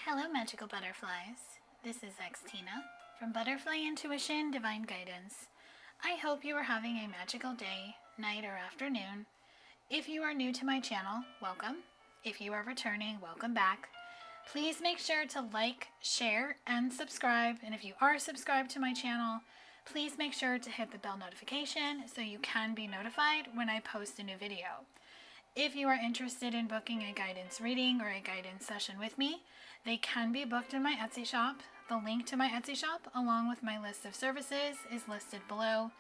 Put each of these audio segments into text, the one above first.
Hello, magical butterflies. This is Tina from Butterfly Intuition Divine Guidance. I hope you are having a magical day, night, or afternoon. If you are new to my channel, welcome. If you are returning, welcome back. Please make sure to like, share, and subscribe. And if you are subscribed to my channel, please make sure to hit the bell notification so you can be notified when I post a new video. If you are interested in booking a guidance reading or a guidance session with me, they can be booked in my Etsy shop. The link to my Etsy shop, along with my list of services, is listed below.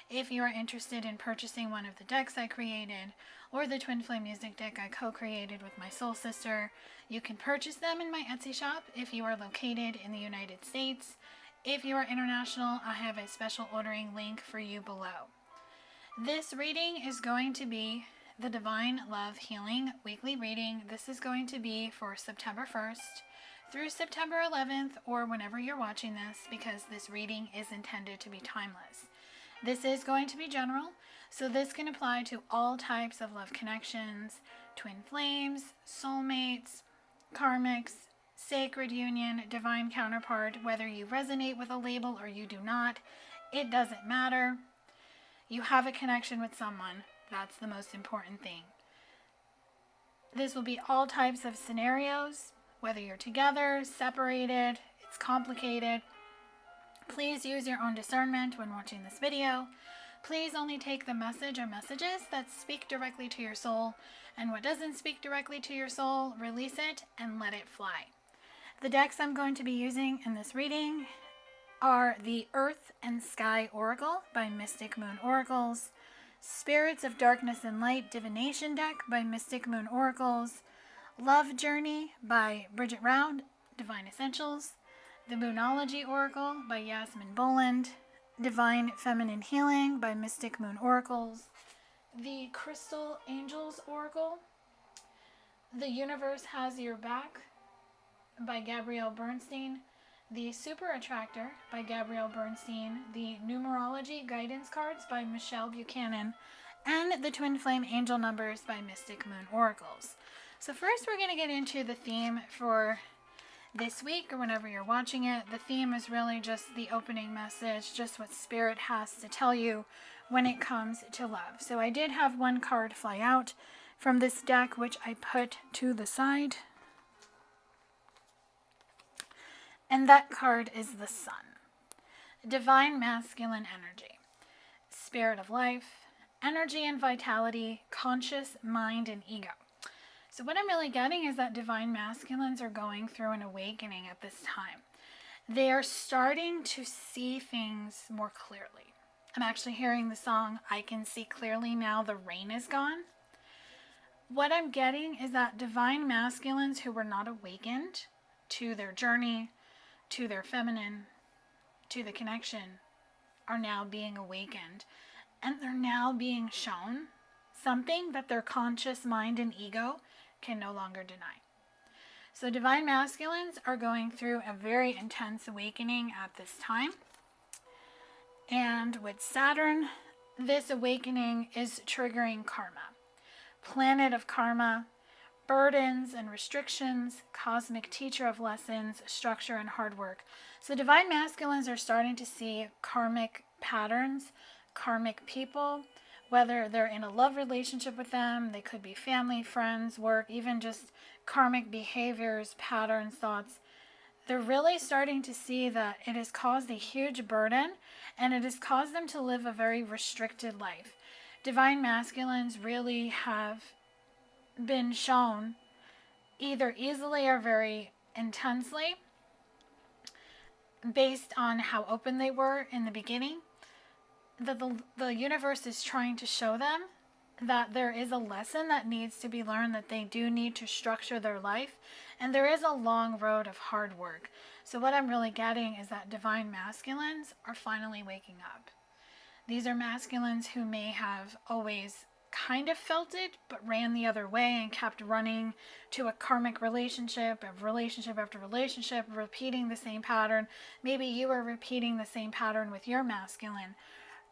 If you are interested in purchasing one of the decks I created, or the Twin Flame music deck I co-created with my soul sister, you can purchase them in my Etsy shop if you are located in the United States. If you are international, I have a special ordering link for you below. This reading is going to be the Divine Love Healing weekly reading. This is going to be for September 1st through September 11th, or whenever you're watching this, because this reading is intended to be timeless. This is going to be general, so this can apply to all types of love connections, twin flames, soulmates, karmics, sacred union, divine counterpart. Whether you resonate with a label or you do not, it doesn't matter. You have a connection with someone. That's the most important thing. This will be all types of scenarios, whether you're together, separated, it's complicated. Please use your own discernment when watching this video. Please only take the message or messages that speak directly to your soul, and what doesn't speak directly to your soul, release it and let it fly. The decks I'm going to be using in this reading are the Earth and Sky Oracle by Mystic Moon Oracles, Spirits of Darkness and Light Divination deck by Mystic Moon Oracles, Love Journey by Bridget Round, Divine Essentials, the Moonology Oracle by Yasmin Boland, Divine Feminine Healing by Mystic Moon Oracles, the Crystal Angels Oracle, The Universe Has Your Back by Gabrielle Bernstein, the Super Attractor by Gabrielle Bernstein, the Numerology Guidance Cards by Michelle Buchanan, and the Twin Flame Angel Numbers by Mystic Moon Oracles. So first we're going to get into the theme for this week, or whenever you're watching it. The theme is really just the opening message, just what Spirit has to tell you when it comes to love. So I did have one card fly out from this deck, which I put to the side. And that card is the Sun. Divine Masculine Energy. Spirit of Life, Energy and Vitality, Conscious Mind and Ego. So what I'm really getting is that Divine Masculines are going through an awakening at this time. They are starting to see things more clearly. I'm actually hearing the song, I Can See Clearly Now the Rain Is Gone. What I'm getting is that Divine Masculines who were not awakened to their journey, to their feminine, to the connection, are now being awakened. And they're now being shown something that their conscious mind and ego can no longer deny. So Divine Masculines are going through a very intense awakening at this time. And with Saturn, this awakening is triggering karma. Planet of karma, burdens and restrictions, cosmic teacher of lessons, structure and hard work. So Divine Masculines are starting to see karmic patterns, karmic people, whether they're in a love relationship with them, they could be family, friends, work, even just karmic behaviors, patterns, thoughts. They're really starting to see that it has caused a huge burden, and it has caused them to live a very restricted life. Divine Masculines really have been shown either easily or very intensely based on how open they were in the beginning, that the universe is trying to show them that there is a lesson that needs to be learned, that they do need to structure their life, and there is a long road of hard work. So what I'm really getting is that Divine Masculines are finally waking up. These are masculines who may have always kind of felt it, but ran the other way and kept running to a karmic relationship, of relationship after relationship, repeating the same pattern. Maybe you are repeating the same pattern with your masculine,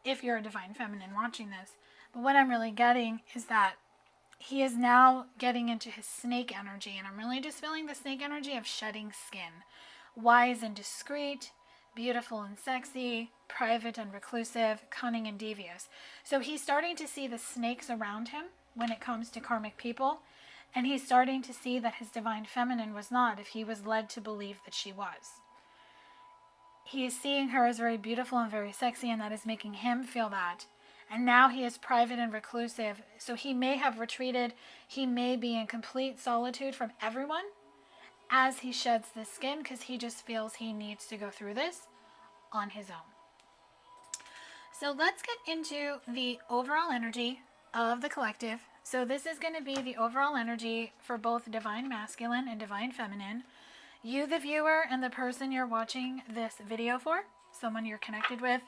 if you're a Divine Feminine watching this. But what I'm really getting is that he is now getting into his snake energy, and I'm really just feeling the snake energy of shedding skin. Wise and discreet, beautiful and sexy, private and reclusive, cunning and devious. So he's starting to see the snakes around him when it comes to karmic people, and he's starting to see that his divine feminine was not, if he was led to believe that she was. He is seeing her as very beautiful and very sexy, and that is making him feel that. And now he is private and reclusive, so he may have retreated. He may be in complete solitude from everyone as he sheds this skin, because he just feels he needs to go through this on his own. So let's get into the overall energy of the collective. So this is going to be the overall energy for both divine masculine and divine feminine. You, the viewer, and the person you're watching this video for, someone you're connected with,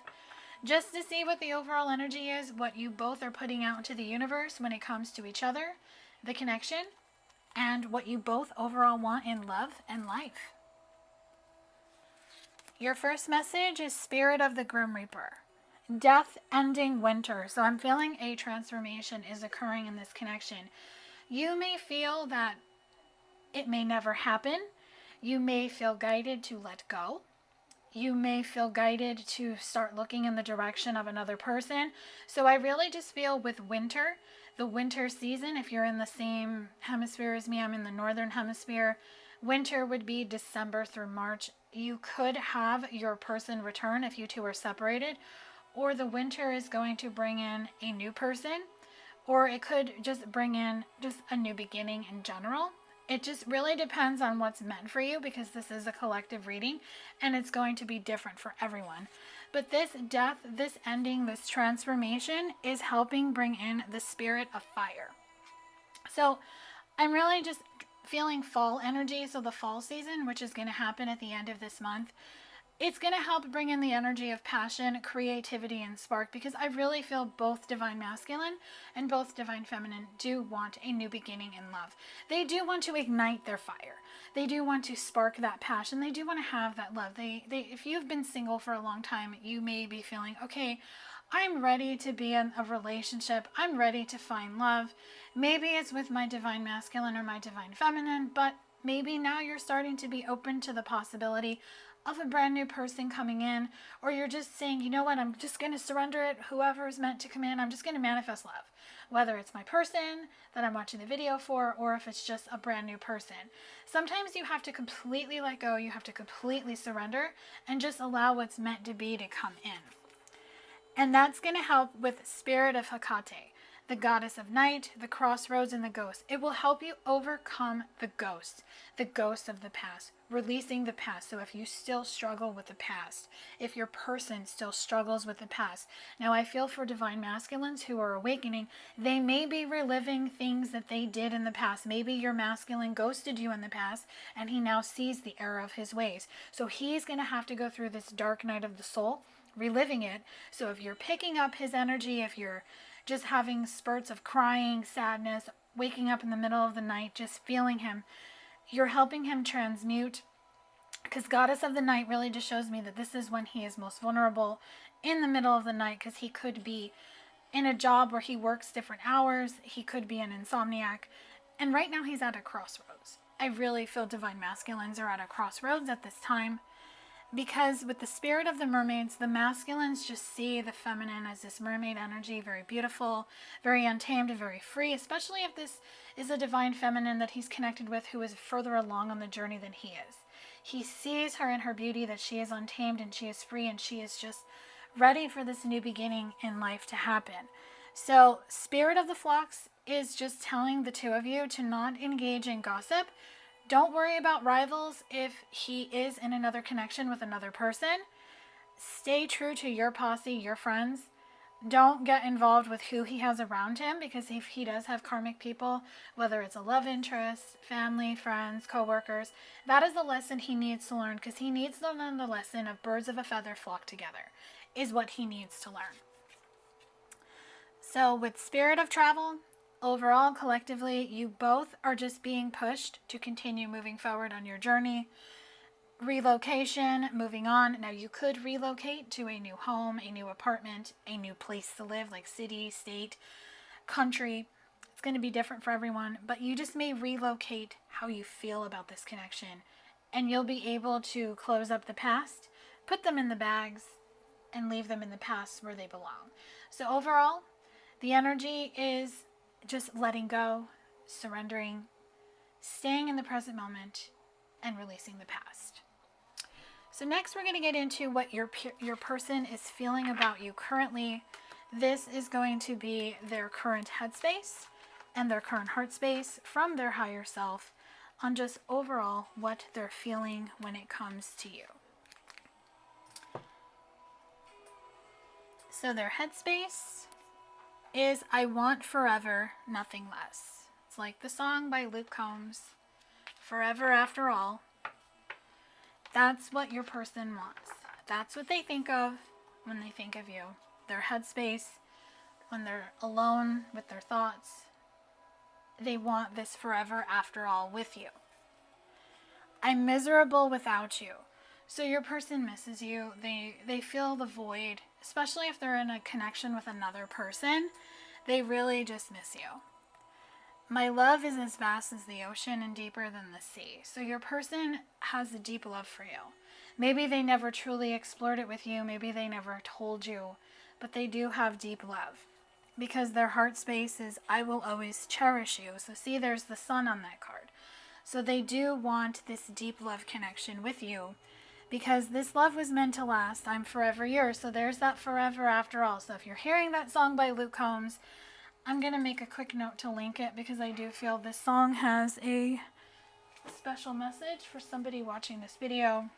just to see what the overall energy is, what you both are putting out into the universe when it comes to each other, the connection, and what you both overall want in love and life. Your first message is Spirit of the Grim Reaper. Death ending winter. So I'm feeling a transformation is occurring in this connection. You may feel that it may never happen. You may feel guided to let go. You may feel guided to start looking in the direction of another person. So I really just feel with winter, the winter season, if you're in the same hemisphere as me, I'm in the northern hemisphere, winter would be December through March. You could have your person return if you two are separated, or the winter is going to bring in a new person, or it could just bring in just a new beginning in general. It just really depends on what's meant for you, because this is a collective reading and it's going to be different for everyone. But this death, this ending, this transformation is helping bring in the spirit of fire. So I'm really just feeling fall energy. So the fall season, which is going to happen at the end of this month, it's going to help bring in the energy of passion, creativity, and spark, because I really feel both divine masculine and both divine feminine do want a new beginning in love. They do want to ignite their fire. They do want to spark that passion. They do want to have that love. If you've been single for a long time, you may be feeling, okay, I'm ready to be in a relationship. I'm ready to find love. Maybe it's with my divine masculine or my divine feminine, but maybe now you're starting to be open to the possibility of a brand new person coming in, or you're just saying, you know what, I'm just going to surrender it. Whoever is meant to come in, I'm just going to manifest love. Whether it's my person that I'm watching the video for, or if it's just a brand new person. Sometimes you have to completely let go. You have to completely surrender and just allow what's meant to be to come in. And that's going to help with Spirit of Hecate, the goddess of night, the crossroads, and the ghost. It will help you overcome the ghost of the past, releasing the past. So if you still struggle with the past, if your person still struggles with the past. Now I feel for divine masculines who are awakening, they may be reliving things that they did in the past. Maybe your masculine ghosted you in the past and he now sees the error of his ways. So he's going to have to go through this dark night of the soul, reliving it. So if you're picking up his energy, if you're just having spurts of crying, sadness, waking up in the middle of the night, just feeling him, you're helping him transmute, because Goddess of the Night really just shows me that this is when he is most vulnerable, in the middle of the night, because he could be in a job where he works different hours, he could be an insomniac, and right now he's at a crossroads. I really feel divine masculines are at a crossroads at this time, because with the spirit of the mermaids, the masculines just see the feminine as this mermaid energy, very beautiful, very untamed, and very free, especially if this is a divine feminine that he's connected with who is further along on the journey than he is. He sees her in her beauty, that she is untamed and she is free and she is just ready for this new beginning in life to happen. So Spirit of the Flocks is just telling the two of you to not engage in gossip. Don't worry about rivals if he is in another connection with another person. Stay true to your posse, your friends. Don't get involved with who he has around him, because if he does have karmic people, whether it's a love interest, family, friends, co-workers, that is the lesson he needs to learn, because he needs to learn the lesson of birds of a feather flock together, is what he needs to learn. So with Spirit of Travel, overall, collectively, you both are just being pushed to continue moving forward on your journey. Relocation, moving on. Now you could relocate to a new home, a new apartment, a new place to live, like city, state, country, It's going to be different for everyone, but you just may relocate how you feel about this connection, and you'll be able to close up the past, put them in the bags, and leave them in the past where they belong. So overall, the energy is just letting go, surrendering, staying in the present moment, and releasing the past. So next we're going to get into what your person is feeling about you currently. This is going to be their current headspace and their current heart space from their higher self on just overall what they're feeling when it comes to you. So their headspace is, I want forever, nothing less. It's like the song by Luke Combs, Forever After All. That's what your person wants. That's what they think of when they think of you. Their headspace, when they're alone with their thoughts, they want this forever after all with you. I'm miserable without you. So your person misses you. They feel the void, especially if they're in a connection with another person. They really just miss you. My love is as vast as the ocean and deeper than the sea. So your person has a deep love for you. Maybe they never truly explored it with you. Maybe they never told you. But they do have deep love. Because their heart space is, I will always cherish you. So see, there's the sun on that card. So they do want this deep love connection with you. Because this love was meant to last. I'm forever yours. So there's that forever after all. So if you're hearing that song by Luke Combs, I'm going to make a quick note to link it because I do feel this song has a special message for somebody watching this video.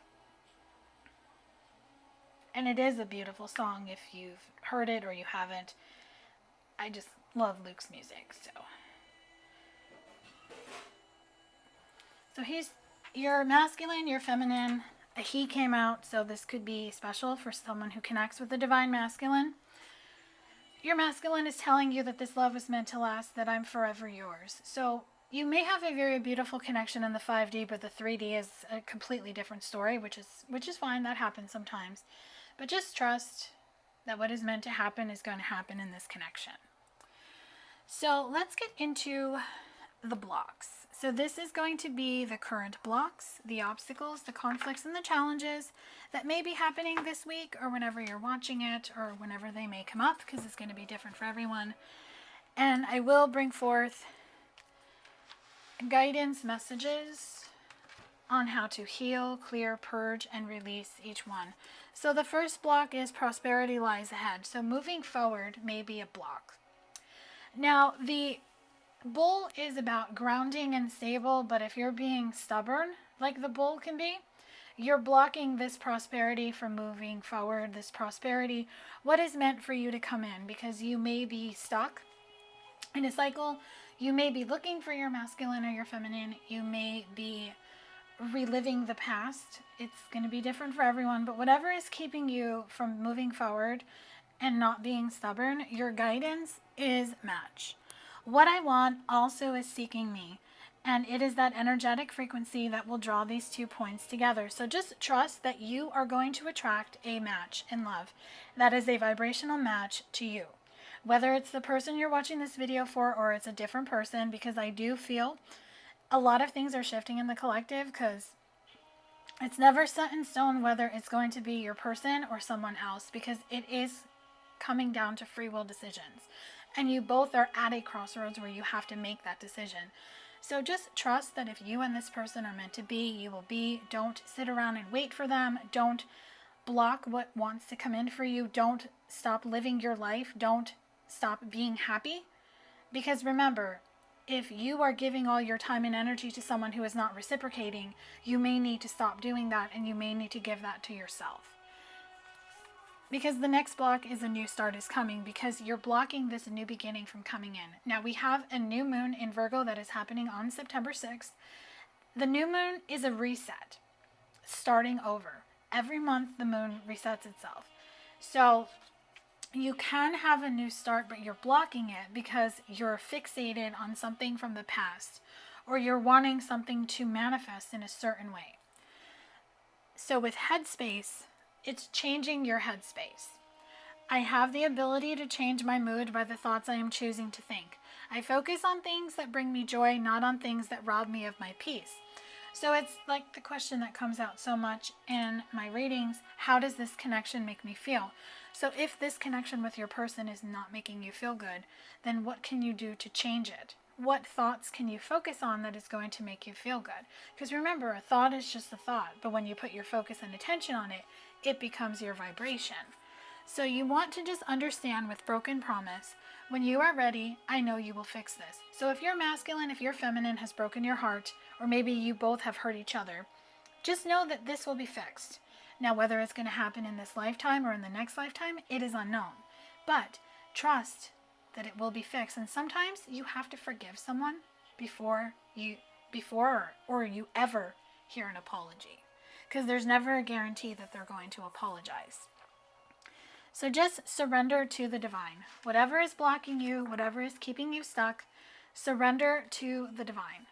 And it is a beautiful song if you've heard it or you haven't. I just love Luke's music. So he's your masculine, your feminine. A he came out, so this could be special for someone who connects with the divine masculine. Your masculine is telling you that this love was meant to last, that I'm forever yours. So you may have a very beautiful connection in the 5D, but the 3D is a completely different story, which is fine. That happens sometimes. But just trust that what is meant to happen is going to happen in this connection. So let's get into the blocks. So this is going to be the current blocks, the obstacles, the conflicts, and the challenges that may be happening this week or whenever you're watching it or whenever they may come up, because it's going to be different for everyone. And I will bring forth guidance messages on how to heal, clear, purge, and release each one. So the first block is prosperity lies ahead. So moving forward may be a block. Now, the bull is about grounding and stable, but if you're being stubborn, like the bull can be, you're blocking this prosperity from moving forward, this prosperity, what is meant for you to come in, because you may be stuck in a cycle. You may be looking for your masculine or your feminine. You may be reliving the past. It's going to be different for everyone, but whatever is keeping you from moving forward and not being stubborn, your guidance is match. What I want also is seeking me, and it is that energetic frequency that will draw these 2 points together. So just trust that you are going to attract a match in love that is a vibrational match to you, whether it's the person you're watching this video for or it's a different person, because I do feel a lot of things are shifting in the collective, because it's never set in stone whether it's going to be your person or someone else, because it is coming down to free will decisions. And you both are at a crossroads where you have to make that decision. So just trust that if you and this person are meant to be, you will be. Don't sit around and wait for them. Don't block what wants to come in for you. Don't stop living your life. Don't stop being happy. Because remember, if you are giving all your time and energy to someone who is not reciprocating, you may need to stop doing that, and you may need to give that to yourself. Because the next block is a new start is coming, because you're blocking this new beginning from coming in. Now we have a new moon in Virgo that is happening on September 6th. The new moon is a reset, starting over. Every month the moon resets itself. So you can have a new start, but you're blocking it because you're fixated on something from the past, or you're wanting something to manifest in a certain way. So with headspace, it's changing your headspace. I have the ability to change my mood by the thoughts I am choosing to think. I focus on things that bring me joy, not on things that rob me of my peace. So it's like the question that comes out so much in my readings, how does this connection make me feel? So if this connection with your person is not making you feel good, then what can you do to change it? What thoughts can you focus on that is going to make you feel good? Because remember, a thought is just a thought, but when you put your focus and attention on it, it becomes your vibration. So you want to just understand with broken promise, when you are ready, I know you will fix this. So if you're masculine, if you're feminine has broken your heart, or maybe you both have hurt each other, just know that this will be fixed. Now, whether it's going to happen in this lifetime or in the next lifetime, it is unknown. But trust that it will be fixed. And sometimes you have to forgive someone before you ever hear an apology. Because there's never a guarantee that they're going to apologize. So just surrender to the divine. Whatever is blocking you, whatever is keeping you stuck, surrender to the divine.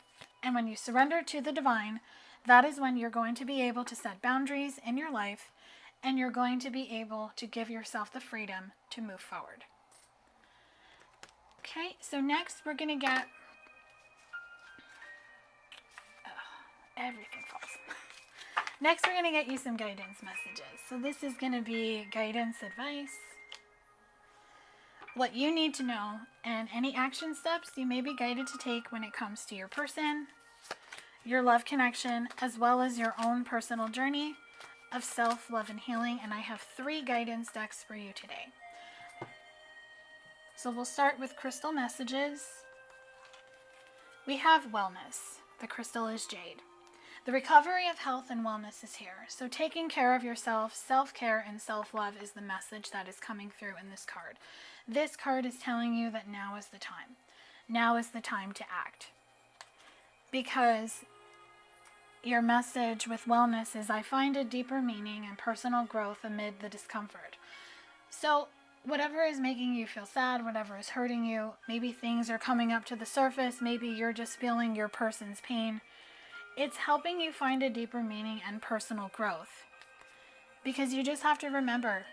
And when you surrender to the divine, that is when you're going to be able to set boundaries in your life, and you're going to be able to give yourself the freedom to move forward. Okay, so next we're going to get... everything falls. Next, we're going to get you some guidance messages. So this is going to be guidance advice, what you need to know, and any action steps you may be guided to take when it comes to your person, your love connection, as well as your own personal journey of self-love and healing. And I have 3 guidance decks for you today. So we'll start with crystal messages. We have wellness. The crystal is jade. The recovery of health and wellness is here. So taking care of yourself, self-care and self-love is the message that is coming through in this card. This card is telling you that now is the time. Now is the time to act. Because your message with wellness is, I find a deeper meaning and personal growth amid the discomfort. So whatever is making you feel sad, whatever is hurting you, maybe things are coming up to the surface, maybe you're just feeling your person's pain. It's helping you find a deeper meaning and personal growth. Because you just have to remember,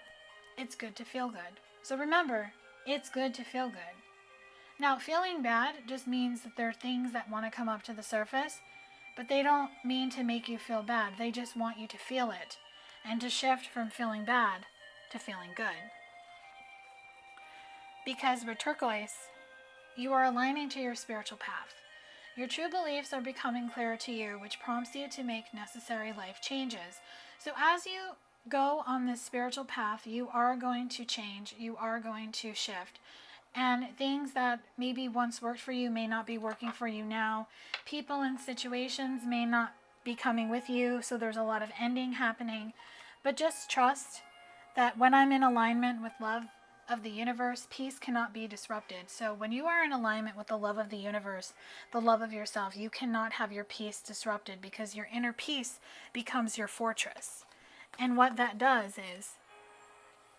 it's good to feel good. So remember, it's good to feel good. Now, feeling bad just means that there are things that want to come up to the surface, but they don't mean to make you feel bad. They just want you to feel it and to shift from feeling bad to feeling good. Because with turquoise, you are aligning to your spiritual path. Your true beliefs are becoming clearer to you, which prompts you to make necessary life changes. So as you go on this spiritual path, you are going to change, you are going to shift. And things that maybe once worked for you may not be working for you now. People and situations may not be coming with you, so there's a lot of ending happening. But just trust that when I'm in alignment with love of the universe, peace cannot be disrupted. So when you are in alignment with the love of the universe, the love of yourself, you cannot have your peace disrupted, because your inner peace becomes your fortress. And what that does is,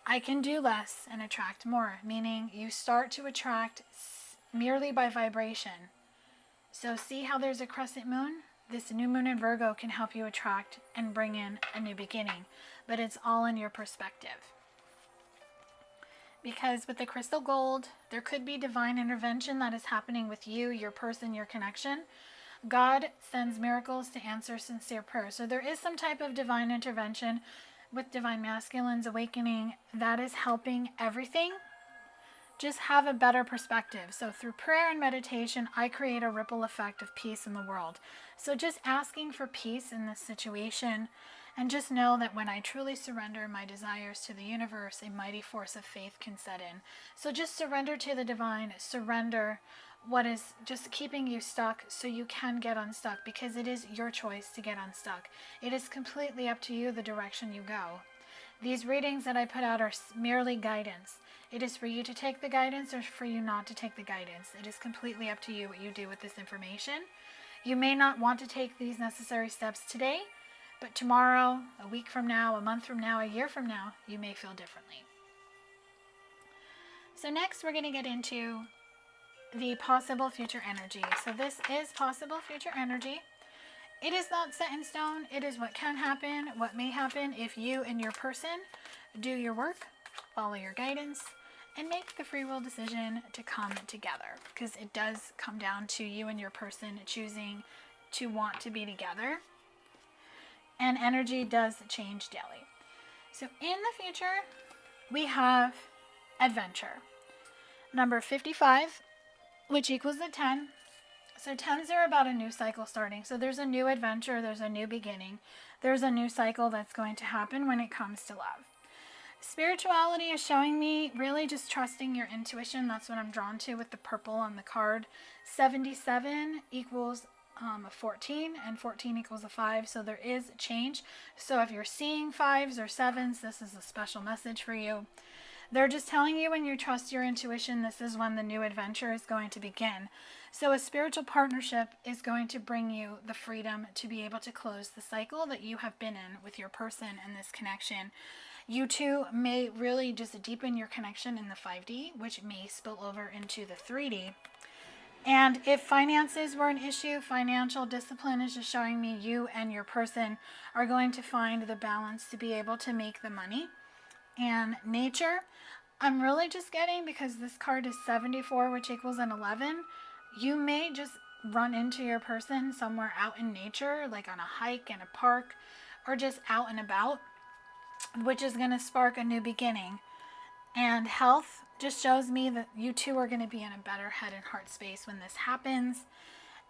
I can do less and attract more, meaning you start to attract merely by vibration. So see how there's a crescent moon? This new moon in Virgo can help you attract and bring in a new beginning, but it's all in your perspective. Because with the crystal gold, there could be divine intervention that is happening with you, your person, your connection. God sends miracles to answer sincere prayers. So there is some type of divine intervention with divine masculines awakening that is helping everything. Just have a better perspective. So through prayer and meditation, I create a ripple effect of peace in the world. So just asking for peace in this situation. And just know that when I truly surrender my desires to the universe, a mighty force of faith can set in. So just surrender to the divine. Surrender what is just keeping you stuck so you can get unstuck, because it is your choice to get unstuck. It is completely up to you the direction you go. These readings that I put out are merely guidance. It is for you to take the guidance or for you not to take the guidance. It is completely up to you what you do with this information. You may not want to take these necessary steps today, but tomorrow, a week from now, a month from now, a year from now, you may feel differently. So next we're going to get into the possible future energy. So this is possible future energy. It is not set in stone. It is what can happen, what may happen if you and your person do your work, follow your guidance, and make the free will decision to come together, because it does come down to you and your person choosing to want to be together. And energy does change daily. So in the future, we have adventure. Number 55, which equals the 10. So 10s are about a new cycle starting. So there's a new adventure, there's a new beginning. There's a new cycle that's going to happen when it comes to love. Spirituality is showing me really just trusting your intuition. That's what I'm drawn to with the purple on the card. 77 equals a 14, and 14 equals a 5. So there is change. So if you're seeing 5s or 7s, this is a special message for you. They're just telling you when you trust your intuition, this is when the new adventure is going to begin. So a spiritual partnership is going to bring you the freedom to be able to close the cycle that you have been in with your person and this connection. You two may really just deepen your connection in the 5D, which may spill over into the 3D. And if finances were an issue, financial discipline is just showing me you and your person are going to find the balance to be able to make the money. And nature, I'm really just getting, because this card is 74, which equals an 11, you may just run into your person somewhere out in nature, like on a hike in a park, or just out and about, which is going to spark a new beginning. And health just shows me that you two are going to be in a better head and heart space when this happens.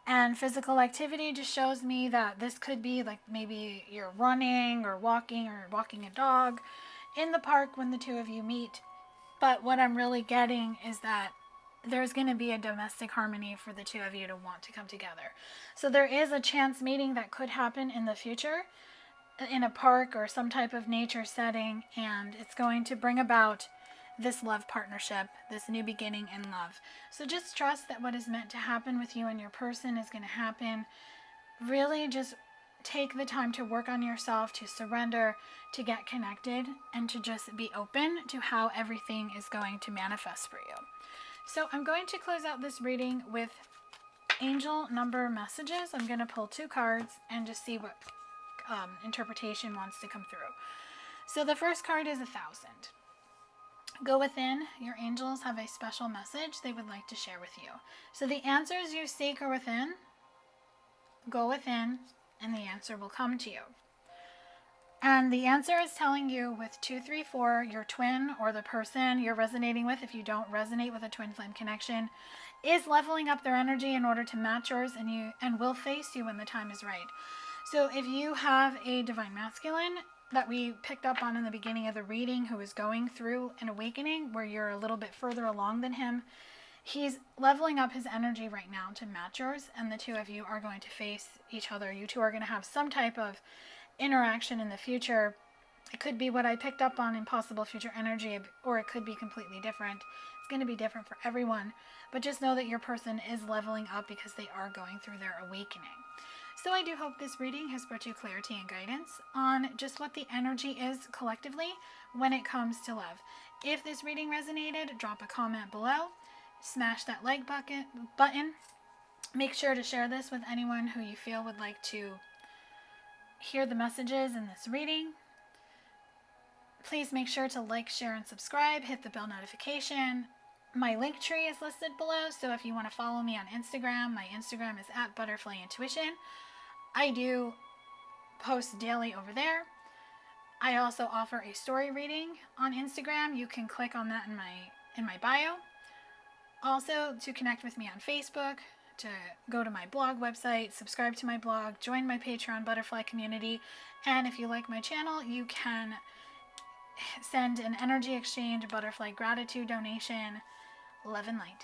And physical activity just shows me that this could be like maybe you're running or walking a dog in the park when the two of you meet. But what I'm really getting is that there's going to be a domestic harmony for the two of you to want to come together. So there is a chance meeting that could happen in the future in a park or some type of nature setting, and it's going to bring about this love partnership, this new beginning in love. So just trust that what is meant to happen with you and your person is going to happen. Really just take the time to work on yourself, to surrender, to get connected, and to just be open to how everything is going to manifest for you. So I'm going to close out this reading with angel number messages. I'm going to pull 2 cards and just see what interpretation wants to come through. So the first card is 1,000. Go within. Your angels have a special message they would like to share with you. So the answers you seek are within. Go within, and the answer will come to you. And the answer is telling you with 2, 3, 4, your twin or the person you're resonating with, if you don't resonate with a twin flame connection, is leveling up their energy in order to match yours, and will face you when the time is right. So if you have a divine masculine that we picked up on in the beginning of the reading who is going through an awakening where you're a little bit further along than him, he's leveling up his energy right now to match yours, and the two of you are going to face each other. You two are going to have some type of interaction in the future. It could be what I picked up on in possible future energy, or it could be completely different. It's going to be different for everyone, but just know that your person is leveling up because they are going through their awakening. So I do hope this reading has brought you clarity and guidance on just what the energy is collectively when it comes to love. If this reading resonated, drop a comment below. Smash that like button. Make sure to share this with anyone who you feel would like to hear the messages in this reading. Please make sure to like, share, and subscribe. Hit the bell notification. My link tree is listed below, so if you want to follow me on Instagram, my Instagram is @butterflyintuition. I do post daily over there. I also offer a story reading on Instagram. You can click on that in my bio. Also, to connect with me on Facebook, to go to my blog website, subscribe to my blog, join my Patreon butterfly community, and if you like my channel, you can send an energy exchange butterfly gratitude donation. Love and light.